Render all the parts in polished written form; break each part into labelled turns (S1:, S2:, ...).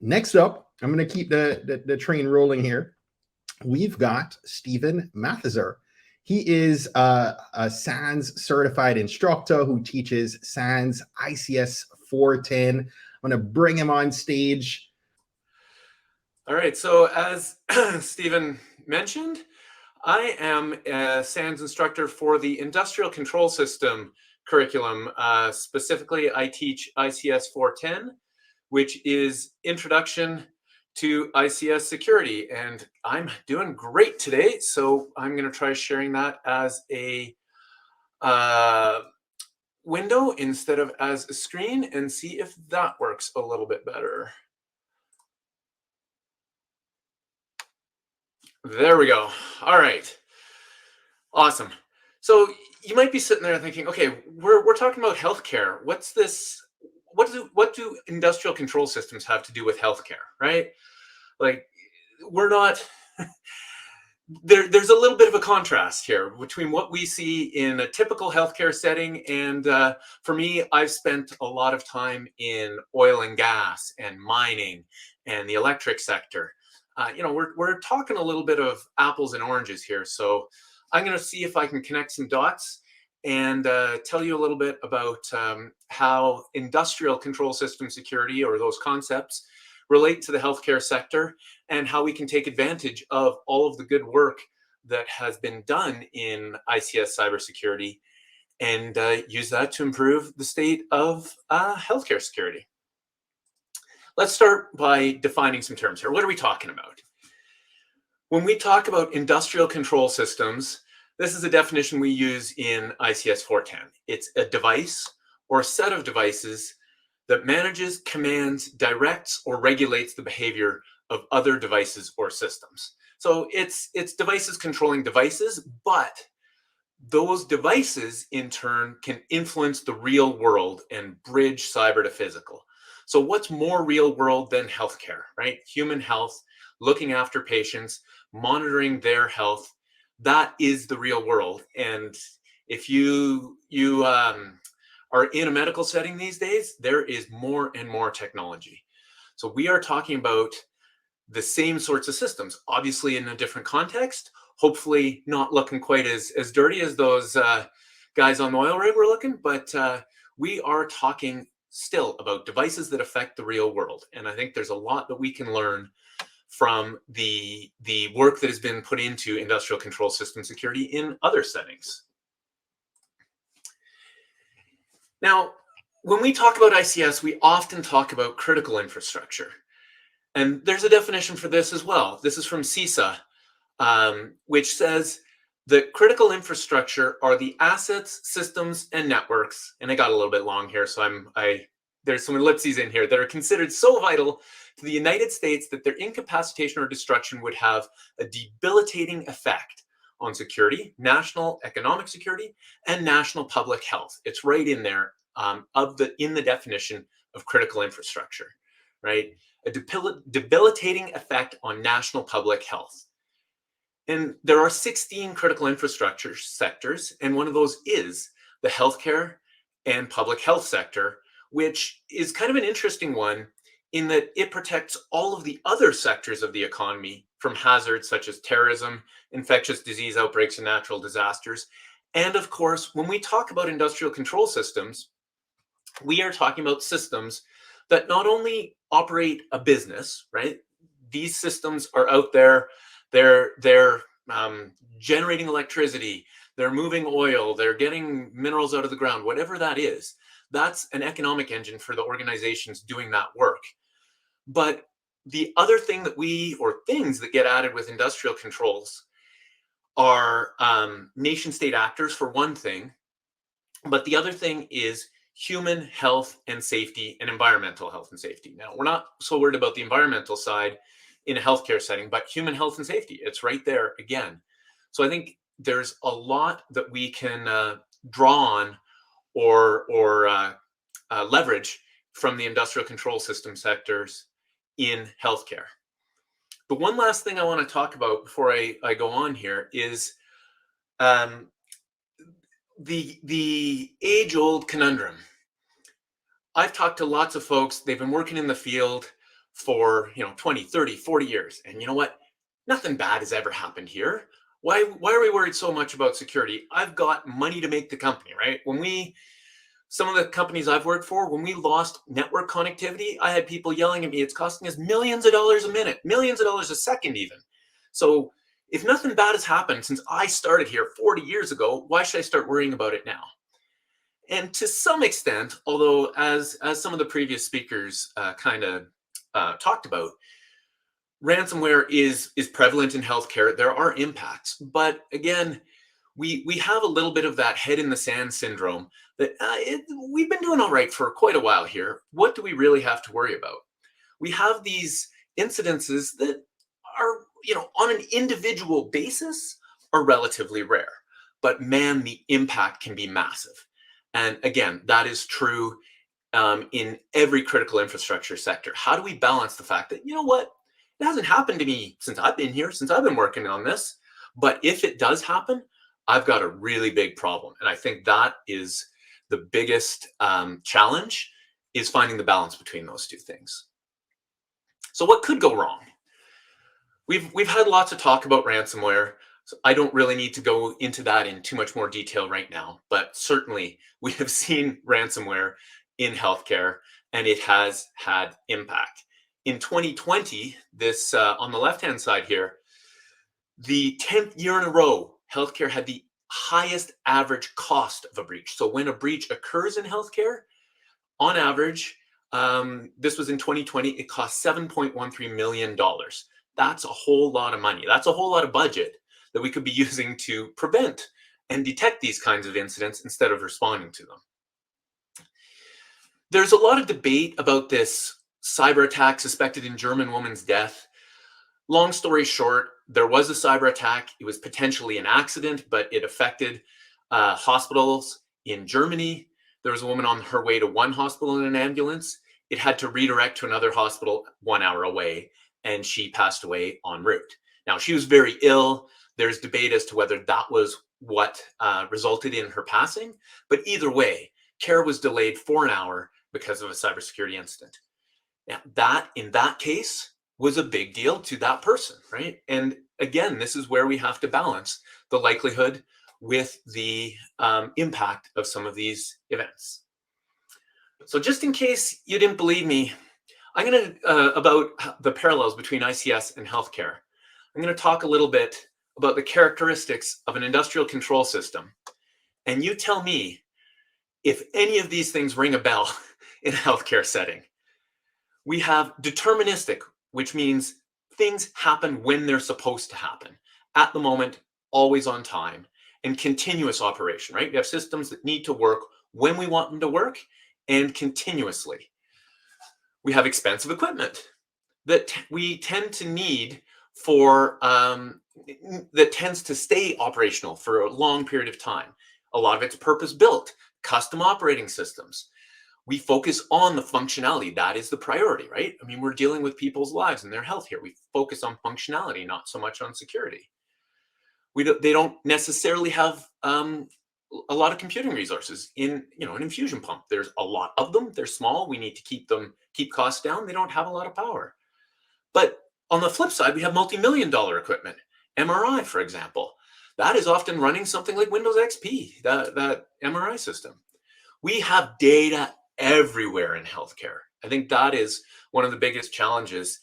S1: Next up, I'm going to keep the train rolling here. We've got Stephen Mathezer. He is a SANS certified instructor who teaches SANS ICS 410. I'm going to bring him on stage.
S2: All right, so as Stephen mentioned, I am a SANS instructor for the Industrial Control System curriculum. Specifically, I teach ICS 410, which is Introduction to ICS Security. And I'm doing great today, so I'm going to try sharing that as a window instead of as a screen and see if that works a little bit better. There we go. All right. Awesome. So you might be sitting there thinking, okay, we're talking about healthcare. What's this? What do industrial control systems have to do with healthcare, right? Like, we're not. There's a little bit of a contrast here between what we see in a typical healthcare setting, and for me, I've spent a lot of time in oil and gas and mining and the electric sector. We're talking a little bit of apples and oranges here, so I'm going to see if I can connect some dots and tell you a little bit about how industrial control system security, or those concepts, relate to the healthcare sector, and how we can take advantage of all of the good work that has been done in ICS cybersecurity and use that to improve the state of healthcare security. Let's start by defining some terms here. What are we talking about? When we talk about industrial control systems, this is a definition we use in ICS 410. It's a device or a set of devices that manages, commands, directs, or regulates the behavior of other devices or systems. So it's devices controlling devices, but those devices in turn can influence the real world and bridge cyber to physical. So what's more real world than healthcare, right? Human health, looking after patients, monitoring their health, that is the real world. And if you are in a medical setting these days, there is more and more technology. So we are talking about the same sorts of systems, obviously in a different context, hopefully not looking quite as dirty as those guys on the oil rig were looking, but we are talking still about devices that affect the real world. And I think there's a lot that we can learn from the work that has been put into industrial control system security in other settings. Now, when we talk about ICS, we often talk about critical infrastructure. And there's a definition for this as well. This is from CISA, which says that critical infrastructure are the assets, systems, and networks. And I got a little bit long here, so there's some ellipses in here that are considered so vital to the United States that their incapacitation or destruction would have a debilitating effect on security, national economic security, and national public health. It's right in there in the definition of critical infrastructure, right? A debilitating effect on national public health. And there are 16 critical infrastructure sectors, and one of those is the healthcare and public health sector, which is kind of an interesting one in that it protects all of the other sectors of the economy from hazards such as terrorism, infectious disease outbreaks, and natural disasters. And of course, when we talk about industrial control systems, we are talking about systems that not only operate a business, right? These systems are out there, they're generating electricity, they're moving oil, they're getting minerals out of the ground, whatever that is. That's an economic engine for the organizations doing that work. But the other thing things that get added with industrial controls are nation state actors, for one thing. But the other thing is human health and safety and environmental health and safety. Now, we're not so worried about the environmental side in a healthcare setting, but human health and safety, it's right there again. So I think there's a lot that we can draw on or leverage from the industrial control system sectors in healthcare. The one last thing I want to talk about before I go on here is the age-old conundrum. I've talked to lots of folks, they've been working in the field for 20, 30, 40 years. And you know what? Nothing bad has ever happened here. Why are we worried so much about security? I've got money to make the company, right? Some of the companies I've worked for, when we lost network connectivity, I had people yelling at me, it's costing us millions of dollars a minute, millions of dollars a second even. So if nothing bad has happened since I started here 40 years ago, why should I start worrying about it now? And to some extent, although as some of the previous speakers kind of talked about, ransomware is prevalent in healthcare. There are impacts, but again, we have a little bit of that head in the sand syndrome that we've been doing all right for quite a while here. What do we really have to worry about? We have these incidences that are, on an individual basis are relatively rare, but man, the impact can be massive. And again, that is true in every critical infrastructure sector. How do we balance the fact that, it hasn't happened to me since I've been here, since I've been working on this, but if it does happen, I've got a really big problem. And I think that is the biggest challenge, is finding the balance between those two things. So what could go wrong? We've had lots of talk about ransomware, so I don't really need to go into that in too much more detail right now, but certainly we have seen ransomware in healthcare and it has had impact. In 2020, this on the left-hand side here, the 10th year in a row, healthcare had the highest average cost of a breach. So when a breach occurs in healthcare, on average, this was in 2020, it cost $7.13 million. That's a whole lot of money. That's a whole lot of budget that we could be using to prevent and detect these kinds of incidents instead of responding to them. There's a lot of debate about this cyber attack suspected in German woman's death. Long story short, there was a cyber attack. It was potentially an accident, but it affected hospitals in Germany. There was a woman on her way to one hospital in an ambulance. It had to redirect to another hospital 1 hour away, and she passed away en route. Now, she was very ill. There's debate as to whether that was what resulted in her passing. But either way, care was delayed for an hour because of a cybersecurity incident. Now, that, in that case, was a big deal to that person, right? And again, this is where we have to balance the likelihood with the impact of some of these events. So just in case you didn't believe me, I'm going to, about the parallels between ICS and healthcare. I'm going to talk a little bit about the characteristics of an industrial control system. And you tell me if any of these things ring a bell in a healthcare setting. We have deterministic, which means things happen when they're supposed to happen, at the moment, always on time, and continuous operation, right? We have systems that need to work when we want them to work and continuously. We have expensive equipment that we tend to need for, that tends to stay operational for a long period of time. A lot of it's purpose-built, custom operating systems. We focus on the functionality. That is the priority, right? I mean, we're dealing with people's lives and their health here. We focus on functionality, not so much on security. They don't necessarily have a lot of computing resources in, an infusion pump. There's a lot of them. They're small. We need to keep costs down. They don't have a lot of power. But on the flip side, we have multi-million-dollar equipment. MRI, for example, that is often running something like Windows XP, that MRI system. We have data everywhere in healthcare. I think that is one of the biggest challenges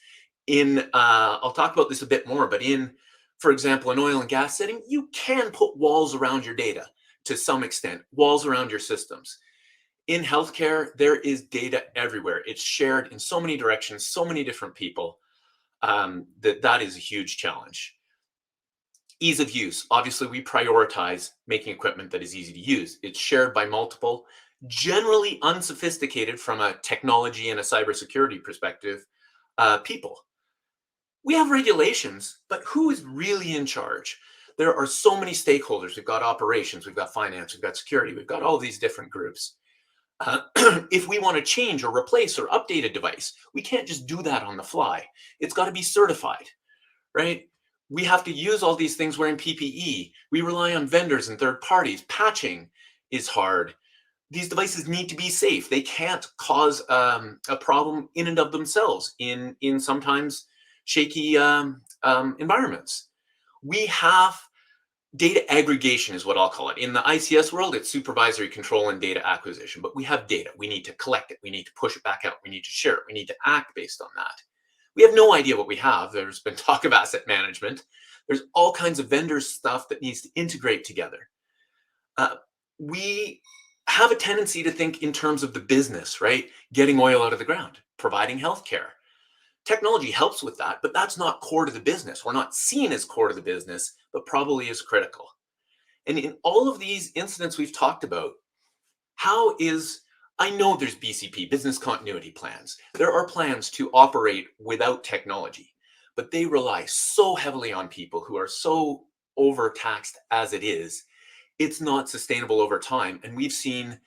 S2: in, I'll talk about this a bit more, but in, for example, an oil and gas setting, you can put walls around your data to some extent, walls around your systems. In healthcare, there is data everywhere. It's shared in so many directions, so many different people, that is a huge challenge. Ease of use. Obviously, we prioritize making equipment that is easy to use. It's shared by multiple, generally unsophisticated from a technology and a cybersecurity perspective, people. We have regulations, but who is really in charge? There are so many stakeholders. We've got operations, we've got finance, we've got security, we've got all these different groups. If we want to change or replace or update a device, we can't just do that on the fly. It's got to be certified, right? We have to use all these things wearing PPE. We rely on vendors and third parties. Patching is hard. these devices need to be safe. They can't cause a problem in and of themselves in sometimes shaky environments. We have data aggregation is what I'll call it. In the ICS world, it's supervisory control and data acquisition, but we have data. We need to collect it. We need to push it back out. We need to share it. We need to act based on that. We have no idea what we have. There's been talk of asset management. There's all kinds of vendor stuff that needs to integrate together. We have a tendency to think in terms of the business, right? Getting oil out of the ground, providing healthcare. Technology helps with that, but that's not core to the business. We're not seen as core to the business, but probably is critical. And in all of these incidents we've talked about, I know there's BCP, business continuity plans. There are plans to operate without technology, but they rely so heavily on people who are so overtaxed as it is. It's not sustainable over time. And we've seen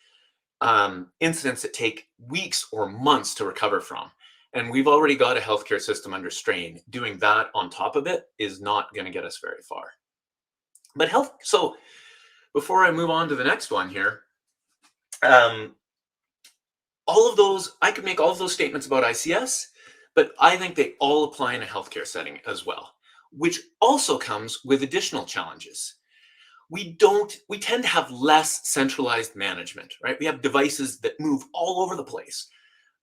S2: incidents that take weeks or months to recover from. And we've already got a healthcare system under strain. Doing that on top of it is not going to get us very far. But so before I move on to the next one here, all of those, I could make all of those statements about ICS, but I think they all apply in a healthcare setting as well, which also comes with additional challenges. We tend to have less centralized management, right? We have devices that move all over the place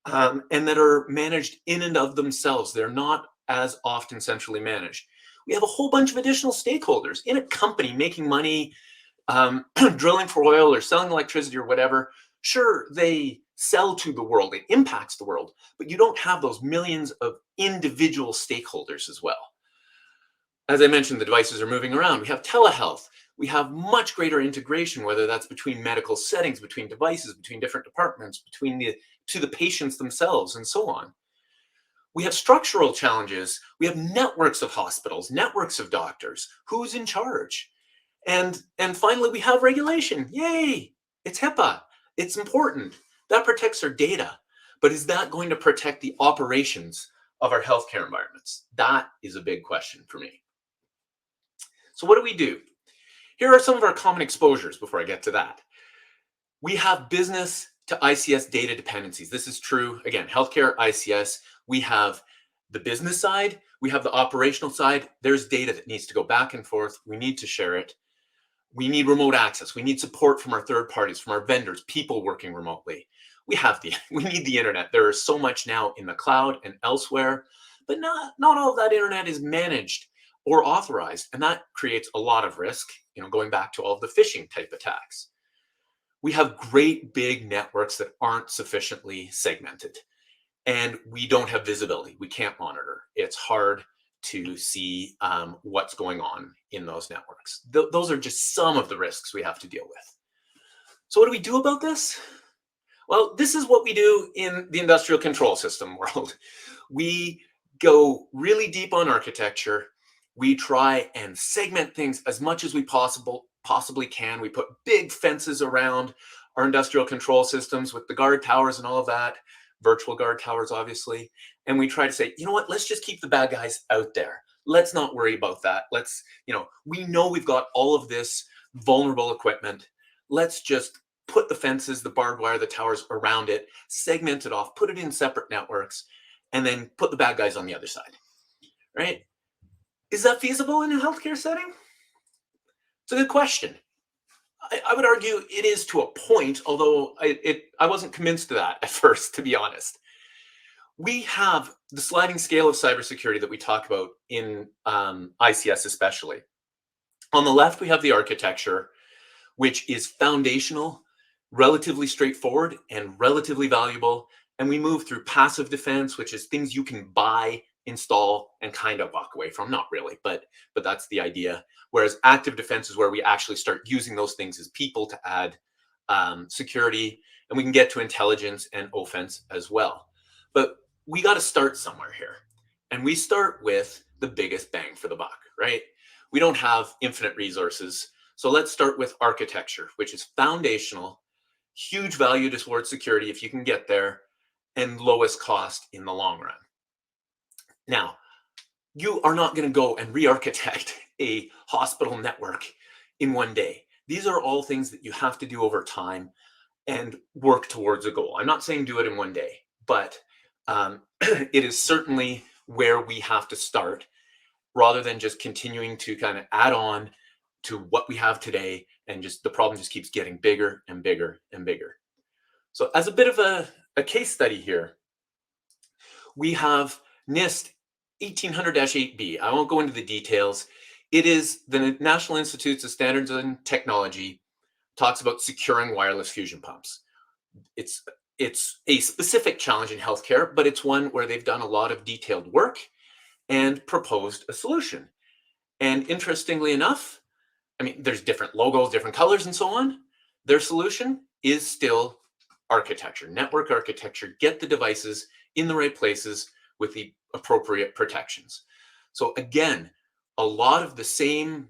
S2: and that are managed in and of themselves. They're not as often centrally managed. We have a whole bunch of additional stakeholders in a company making money, drilling for oil or selling electricity or whatever. Sure, they sell to the world, it impacts the world, but you don't have those millions of individual stakeholders as well. As I mentioned, the devices are moving around. We have telehealth. We have much greater integration, whether that's between medical settings, between devices, between different departments, to the patients themselves, and so on. We have structural challenges. We have networks of hospitals, networks of doctors. Who's in charge? And finally, we have regulation. Yay! It's HIPAA. It's important. That protects our data. But is that going to protect the operations of our healthcare environments? That is a big question for me. So what do we do? Here are some of our common exposures before I get to that. We have business to ICS data dependencies. This is true, again, healthcare, ICS. We have the business side. We have the operational side. There's data that needs to go back and forth. We need to share it. We need remote access. We need support from our third parties, from our vendors, people working remotely. We need the internet. There is so much now in the cloud and elsewhere, but not all of that internet is managed or authorized, and that creates a lot of risk, going back to all of the phishing type attacks. We have great big networks that aren't sufficiently segmented, and we don't have visibility. We can't monitor. It's hard to see what's going on in those networks. Those are just some of the risks we have to deal with. So what do we do about this? Well, this is what we do in the industrial control system world. We go really deep on architecture. We try and segment things as much as we possibly can. We put big fences around our industrial control systems with the guard towers and all of that, virtual guard towers, obviously. And we try to say, you know what, let's just keep the bad guys out there. Let's not worry about that. We know we've got all of this vulnerable equipment. Let's just put the fences, the barbed wire, the towers around it, segment it off, put it in separate networks, and then put the bad guys on the other side, right? Is that feasible in a healthcare setting? It's a good question. I would argue it is to a point, although I wasn't convinced of that at first, to be honest. We have the sliding scale of cybersecurity that we talk about in ICS especially. On the left, we have the architecture, which is foundational, relatively straightforward, and relatively valuable. And we move through passive defense, which is things you can buy, install, and kind of walk away from. Not really, but that's the idea. Whereas active defense is where we actually start using those things as people to add security, and we can get to intelligence and offense as well. But we got to start somewhere here. And we start with the biggest bang for the buck, right? We don't have infinite resources. So let's start with architecture, which is foundational, huge value towards security if you can get there, and lowest cost in the long run. Now, you are not going to go and re-architect a hospital network in one day. These are all things that you have to do over time. and work towards a goal. I'm not saying do it in one day, but it is certainly where we have to start, rather than just continuing to kind of add on to what we have today, and just the problem just keeps getting bigger and bigger and bigger. So as a bit of a case study here, we have NIST 1800-8B. I won't go into the details. It is the National Institutes of Standards and Technology, talks about securing wireless fusion pumps. It's a specific challenge in healthcare, but it's one where they've done a lot of detailed work and proposed a solution. And interestingly enough, I mean, there's different logos, different colors, and so on. Their solution is still architecture, network architecture. Get the devices in the right places with the appropriate protections. So again, a lot of the same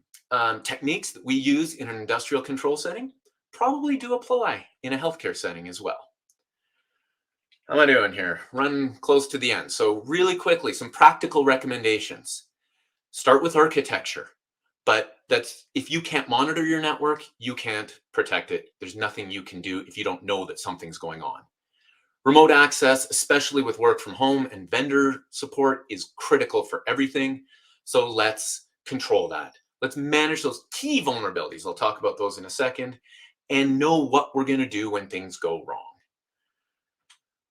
S2: techniques that we use in an industrial control setting probably do apply in a healthcare setting as well. How am I doing here? Run close to the end. So really quickly, some practical recommendations. Start with architecture, but that's, if you can't monitor your network, you can't protect it. There's nothing you can do if you don't know that something's going on. Remote access, especially with work from home and vendor support, is critical for everything. So let's control that. Let's manage those key vulnerabilities. I'll talk about those in a second, and know what we're going to do when things go wrong.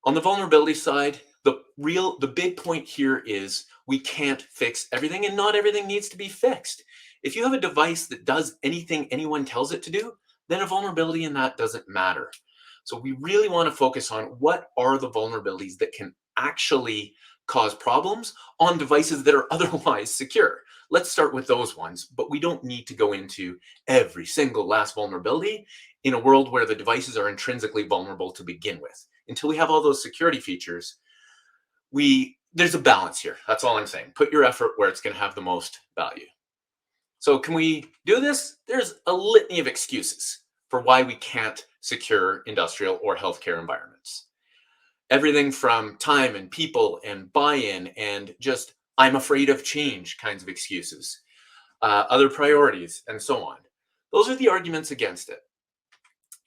S2: On the vulnerability side, the big point here is we can't fix everything, and not everything needs to be fixed. If you have a device that does anything anyone tells it to do, then a vulnerability in that doesn't matter. So we really want to focus on what are the vulnerabilities that can actually cause problems on devices that are otherwise secure. Let's start with those ones, but we don't need to go into every single last vulnerability in a world where the devices are intrinsically vulnerable to begin with. Until we have all those security features, there's a balance here. That's all I'm saying. Put your effort where it's going to have the most value. So can we do this? There's a litany of excuses for why we can't secure industrial or healthcare environments. Everything from time and people and buy-in and just I'm afraid of change kinds of excuses, other priorities, and so on. Those are the arguments against it.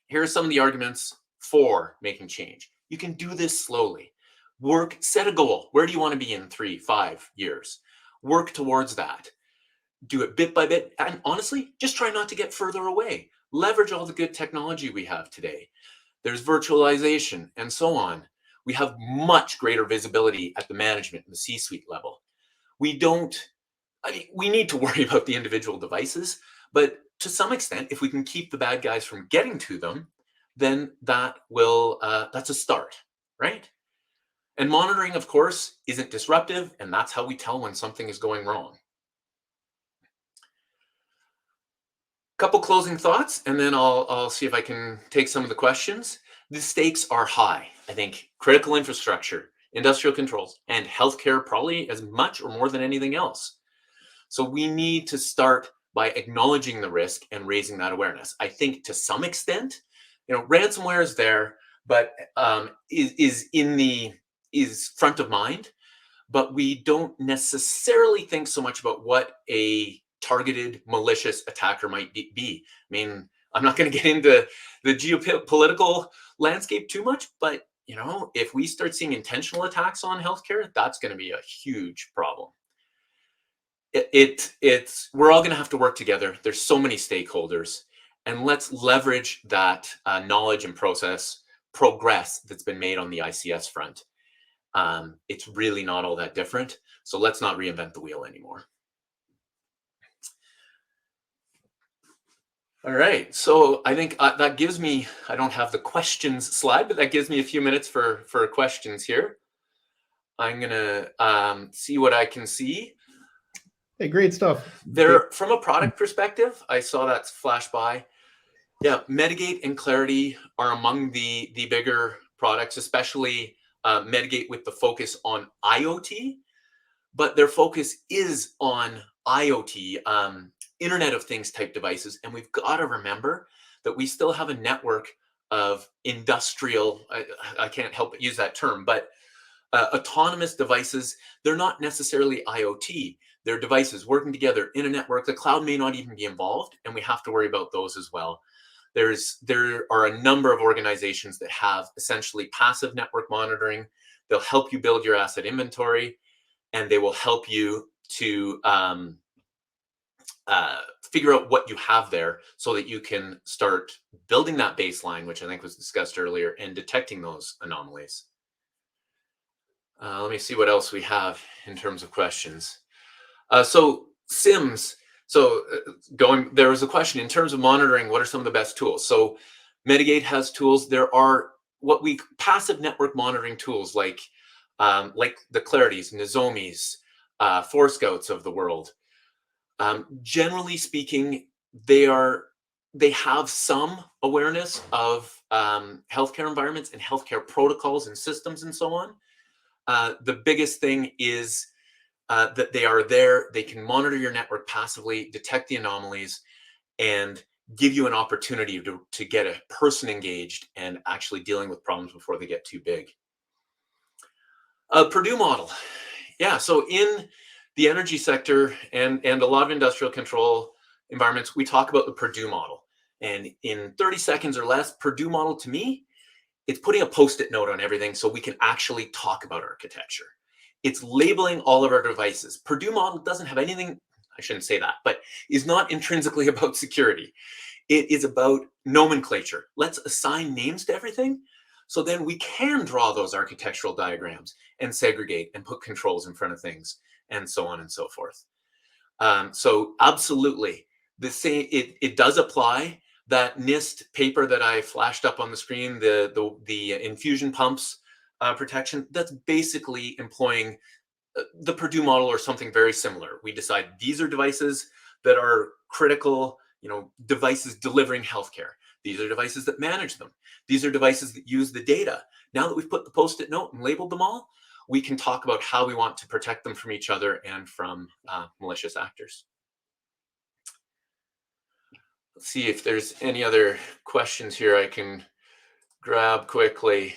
S2: Here are some of the arguments for making change. You can do this slowly. Set a goal. Where do you want to be in 3-5 years? Work towards that. Do it bit by bit. And honestly, just try not to get further away. Leverage all the good technology we have today. There's virtualization and so on. We have much greater visibility at the management and the C-suite level. We need to worry about the individual devices, but to some extent, if we can keep the bad guys from getting to them, then that's a start, right? And monitoring, of course, isn't disruptive, and that's how we tell when something is going wrong. Couple closing thoughts, and then I'll see if I can take some of the questions. The stakes are high. I think critical infrastructure, industrial controls, and healthcare probably as much or more than anything else. So we need to start by acknowledging the risk and raising that awareness. I think to some extent, ransomware is there, but is front of mind, but we don't necessarily think so much about what a targeted malicious attacker might be. I mean, I'm not going to get into the geopolitical landscape too much, but if we start seeing intentional attacks on healthcare, that's going to be a huge problem. We're all going to have to work together. There's so many stakeholders, and let's leverage that knowledge and progress that's been made on the ICS front. It's really not all that different. So let's not reinvent the wheel anymore. All right, so I think that gives me, I don't have the questions slide, but that gives me a few minutes for questions here. I'm gonna see what I can see.
S1: Hey, great stuff.
S2: From a product perspective, I saw that flash by. Yeah, Mitigate and Clarity are among the bigger products, especially Mitigate with the focus on IoT, but their focus is on IoT, Internet of Things type devices. And we've got to remember that we still have a network of industrial, I can't help but use that term, but autonomous devices. They're not necessarily IoT. They're devices working together in a network. The cloud may not even be involved, and we have to worry about those as well. There are a number of organizations that have essentially passive network monitoring. They'll help you build your asset inventory, and they will help you to figure out what you have there so that you can start building that baseline, which I think was discussed earlier, and detecting those anomalies. Let me see what else we have in terms of questions. So SIMs. So there was a question in terms of monitoring, what are some of the best tools? So Mitigate has tools. There are passive network monitoring tools like the Clarities, Nozomis, Forescouts of the world. Generally speaking, they have some awareness of healthcare environments and healthcare protocols and systems and so on. The biggest thing is that they are there. They can monitor your network passively, detect the anomalies, and give you an opportunity to get a person engaged and actually dealing with problems before they get too big. Purdue model. Yeah, so in the energy sector and a lot of industrial control environments, we talk about the Purdue model. And in 30 seconds or less, Purdue model to me, it's putting a Post-it note on everything so we can actually talk about architecture. It's labeling all of our devices. Purdue model doesn't have anything, I shouldn't say that, but is not intrinsically about security. It is about nomenclature. Let's assign names to everything so then we can draw those architectural diagrams and segregate and put controls in front of things and so on and so forth. So absolutely, it does apply. That NIST paper that I flashed up on the screen, the infusion pumps protection, that's basically employing the Purdue model or something very similar. We decide these are devices that are critical, devices delivering healthcare. These are devices that manage them. These are devices that use the data. Now that we've put the Post-it note and labeled them all, we can talk about how we want to protect them from each other and from malicious actors. Let's see if there's any other questions here I can grab quickly.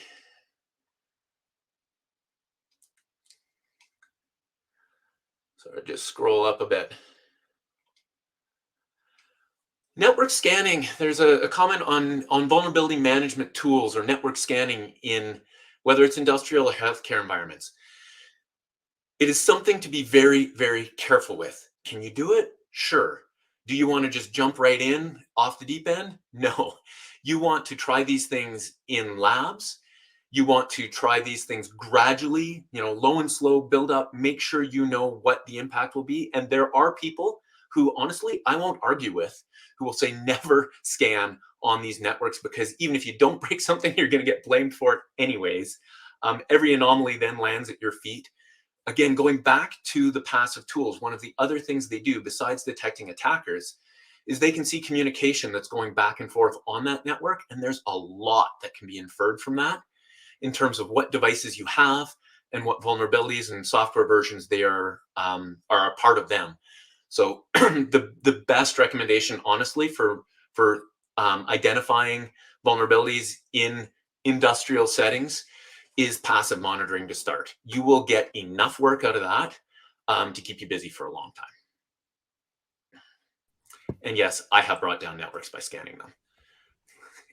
S2: So I just scroll up a bit. Network scanning. There's a comment on vulnerability management tools or network scanning in whether it's industrial or healthcare environments. It is something to be very, very careful with. Can you do it? Sure. Do you want to just jump right in off the deep end? No. You want to try these things in labs. You want to try these things gradually, low and slow, build up, make sure you know what the impact will be. And there are people who, honestly, I won't argue with, who will say never scan on these networks because even if you don't break something, you're going to get blamed for it anyways. Every anomaly then lands at your feet. Again, going back to the passive tools, one of the other things they do besides detecting attackers is they can see communication that's going back and forth on that network. And there's a lot that can be inferred from that in terms of what devices you have and what vulnerabilities and software versions they are a part of them. So the best recommendation, honestly, for identifying vulnerabilities in industrial settings is passive monitoring to start. You will get enough work out of that to keep you busy for a long time. And yes, I have brought down networks by scanning them.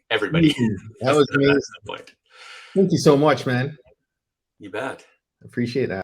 S2: Everybody.
S1: That was amazing. Thank you so much, man.
S2: You bet.
S1: Appreciate that.